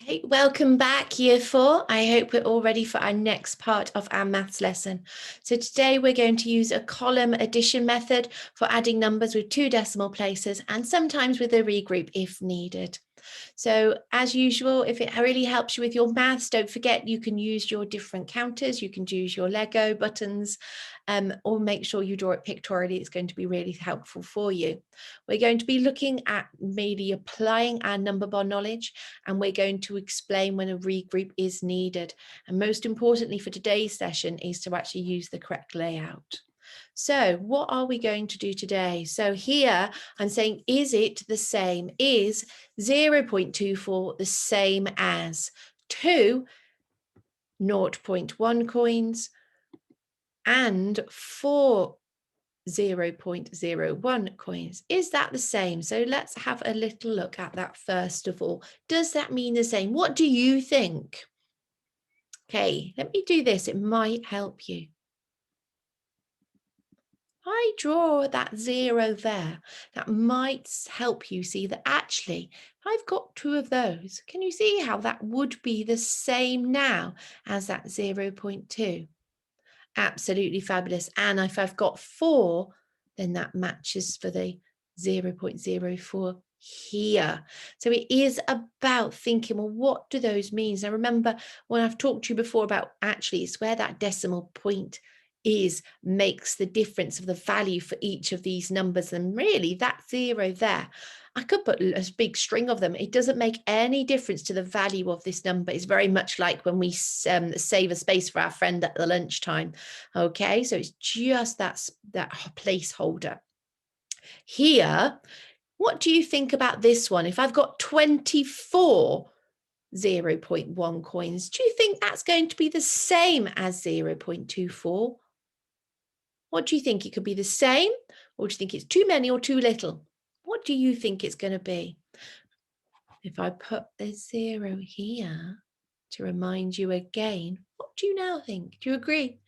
Hey, welcome back, Year 4. I hope we're all ready for our next part of our maths lesson. So today we're going to use a column addition method for adding numbers with 2 decimal places and sometimes with a regroup if needed. So as usual, if it really helps you with your maths, don't forget you can use your different counters. You can use your Lego buttons or make sure you draw it pictorially. It's going to be really helpful for you. We're going to be looking at maybe applying our number bar knowledge, and we're going to explain when a regroup is needed. And most importantly for today's session is to actually use the correct layout. So what are we going to do today? So here I'm saying, is it the same? Is 0.24 the same as 2 0.1 coins and 4 0.01 coins? Is that the same? So let's have a little look at that first of all. Does that mean the same? What do you think? Okay, let me do this. It might help you. I draw that 0 there. That might help you see that actually I've got 2 of those. Can you see how that would be the same now as that 0.2? Absolutely fabulous. And if I've got 4, then that matches for the 0.04 here. So it is about thinking, well, what do those mean? Now remember, when I've talked to you before about actually it's where that decimal point is makes the difference of the value for each of these numbers. And really that 0 there, I could put a big string of them. It doesn't make any difference to the value of this number. It's very much like when we save a space for our friend at the lunchtime. Okay, so it's just that placeholder. Here, what do you think about this one? If I've got 24 0.1 coins, do you think that's going to be the same as 0.24? What do you think? It could be the same, or do you think it's too many or too little? What do you think it's going to be? If I put the 0 here to remind you again, what do you now think? Do you agree?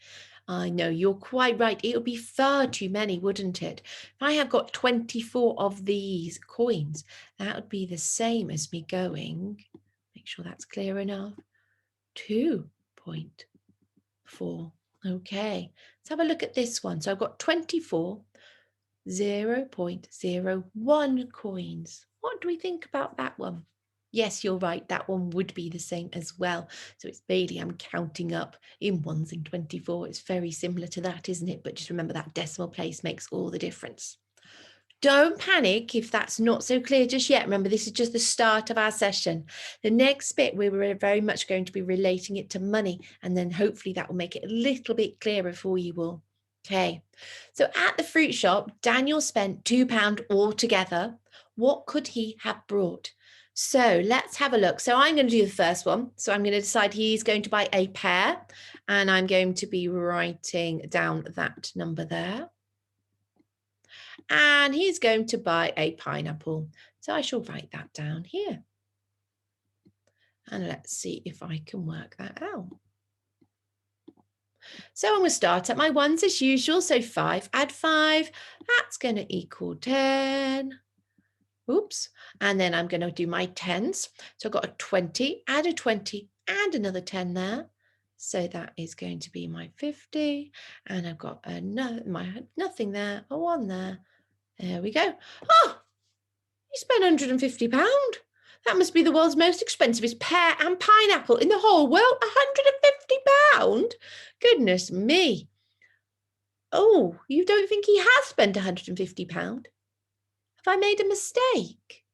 I know, you're quite right. It would be far too many, wouldn't it? If I have got 24 of these coins, that would be the same as me going, make sure that's clear enough, 2.4. Okay, let's have a look at this one. So I've got 24, 0.01 coins. What do we think about that one? Yes, you're right. That one would be the same as well. So it's Bailey. I'm counting up in ones and 24. It's very similar to that, isn't it? But just remember that decimal place makes all the difference. Don't panic if that's not so clear just yet. Remember, this is just the start of our session. The next bit, we're very much going to be relating it to money, and then hopefully that will make it a little bit clearer for you all. Okay, so at the fruit shop, Daniel spent £2 altogether. What could he have brought? So let's have a look. So I'm going to do the first one. So I'm going to decide he's going to buy a pear, and I'm going to be writing down that number there. And he's going to buy a pineapple. So I shall write that down here. And let's see if I can work that out. So I'm going to start at my ones as usual. So 5, add 5, that's going to equal 10. Oops. And then I'm going to do my tens. So I've got a 20, add a 20 and another 10 there. So that is going to be my 50. And I've got my nothing there, a 1 there. There we go. Oh, you spent £150. That must be the world's most expensive pear and pineapple in the whole world. £150? Goodness me. Oh, you don't think he has spent £150? Have I made a mistake?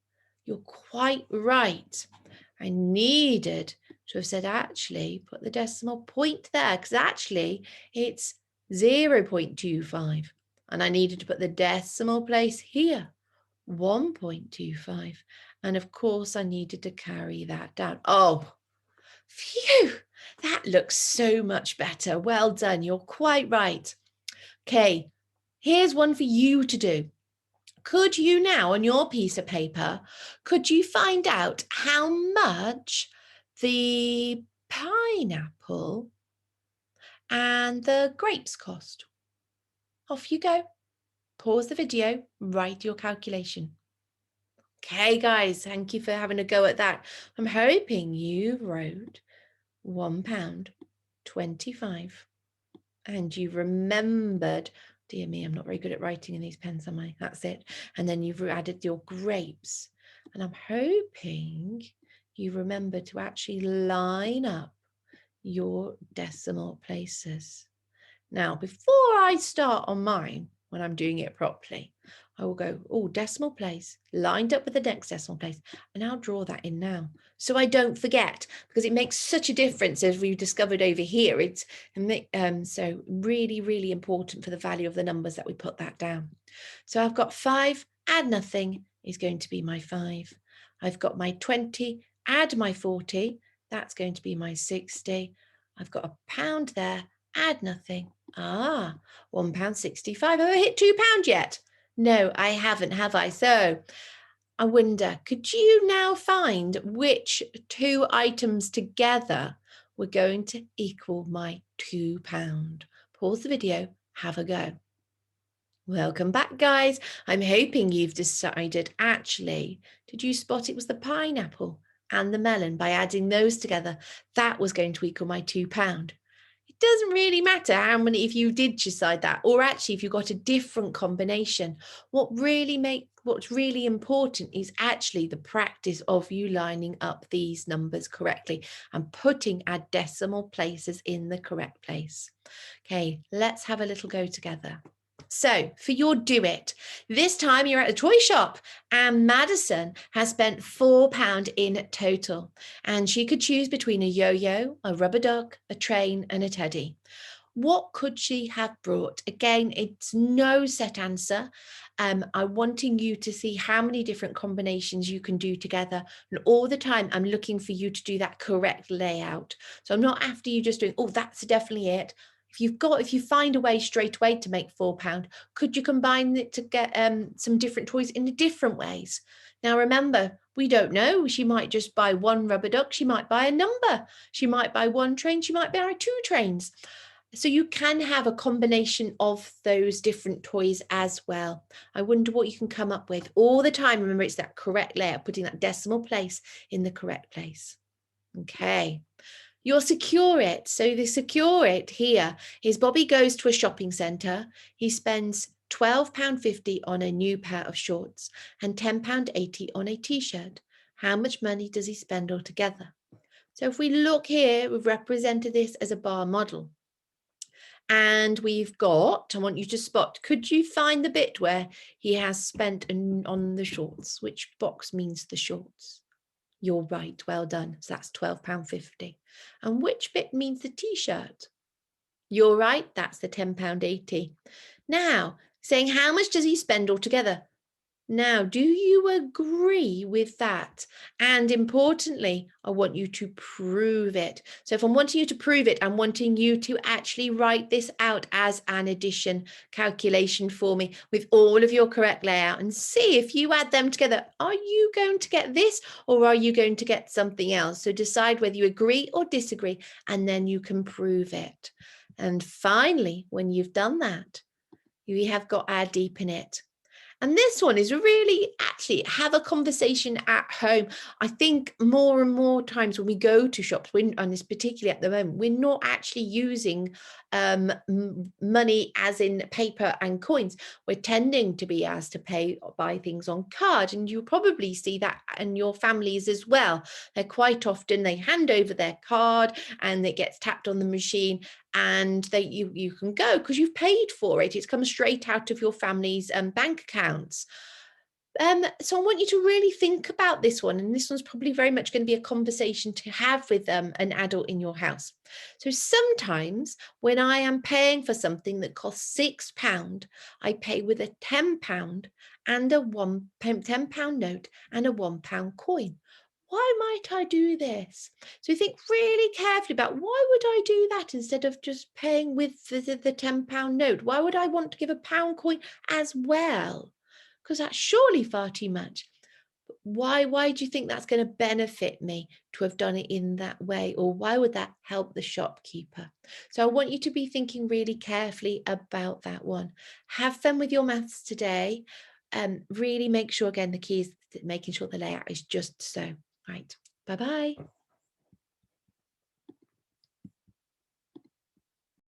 You're quite right. I needed to have said actually put the decimal point there, because actually it's 0.25. And I needed to put the decimal place here. 1.25. And of course, I needed to carry that down. Oh, phew, that looks so much better. Well done. You're quite right. Okay, here's one for you to do. Could you now, on your piece of paper, could you find out how much the pineapple and the grapes cost? Off you go. Pause the video, write your calculation. Okay, guys, thank you for having a go at that. I'm hoping you wrote £1 25 and you remembered, dear me, I'm not very good at writing in these pens, am I? That's it. And then you've added your grapes. And I'm hoping you remember to actually line up your decimal places. Now, before I start on mine, when I'm doing it properly, I will go, oh, decimal place, lined up with the next decimal place, and I'll draw that in now. So I don't forget, because it makes such a difference, as we've discovered over here. It's so really, really important for the value of the numbers that we put that down. So I've got 5, add nothing is going to be my 5. I've got my 20, add my 40, that's going to be my 60. I've got a pound there, add nothing. £1.65. Have I hit £2 yet? No, I haven't, have I? So I wonder, could you now find which two items together were going to equal my £2? Pause the video, have a go. Welcome back, guys. I'm hoping you've decided, actually, did you spot it was the pineapple and the melon? By adding those together, that was going to equal my £2. It doesn't really matter how many, if you did decide that, or actually if you got a different combination. What's really important is actually the practice of you lining up these numbers correctly and putting our decimal places in the correct place. Okay, let's have a little go together. So for your do it, this time you're at a toy shop and Madison has spent £4 in total, and she could choose between a yo-yo, a rubber duck, a train and a teddy. What could she have brought? Again, it's no set answer. I'm wanting you to see how many different combinations you can do together. And all the time, I'm looking for you to do that correct layout. So I'm not after you just doing, oh, that's definitely it. If you find a way straight away to make £4, could you combine it to get some different toys in different ways? Now, remember, we don't know. She might just buy one rubber duck. She might buy a number. She might buy one train. She might buy 2 trains. So you can have a combination of those different toys as well. I wonder what you can come up with all the time. Remember, it's that correct layout, putting that decimal place in the correct place. Okay. You'll secure it. So the secure it here is Bobby goes to a shopping centre. He spends £12.50 on a new pair of shorts and £10.80 on a t-shirt. How much money does he spend altogether? So if we look here, we've represented this as a bar model. And we've got, I want you to spot, could you find the bit where he has spent on the shorts? Which box means the shorts? You're right, well done. So that's £12.50. And which bit means the t-shirt? You're right, that's the £10.80. Now, saying how much does he spend altogether? Now, do you agree with that? And importantly, I want you to prove it. So if I'm wanting you to prove it, I'm wanting you to actually write this out as an addition calculation for me with all of your correct layout and see if you add them together. Are you going to get this or are you going to get something else? So decide whether you agree or disagree, and then you can prove it. And finally, when you've done that, you have got our deepen it. And this one is really actually have a conversation at home. I think more and more times when we go to shops, and this particularly at the moment, we're not actually using money as in paper and coins. We're tending to be asked to buy things on card. And you probably see that in your families as well. They're quite often, they hand over their card and it gets tapped on the machine and you can go because you've paid for it. It's come straight out of your family's bank accounts. So I want you to really think about this one. And this one's probably very much going to be a conversation to have with an adult in your house. So sometimes when I am paying for something that costs £6, I pay with a £10 and a £10 note and a £1 coin. Why might I do this? So think really carefully about why would I do that instead of just paying with the £10 note? Why would I want to give a pound coin as well? Because that's surely far too much. But why do you think that's going to benefit me to have done it in that way? Or why would that help the shopkeeper? So I want you to be thinking really carefully about that one. Have fun with your maths today. Really make sure, again, the key is making sure the layout is just so. Right. Bye-bye.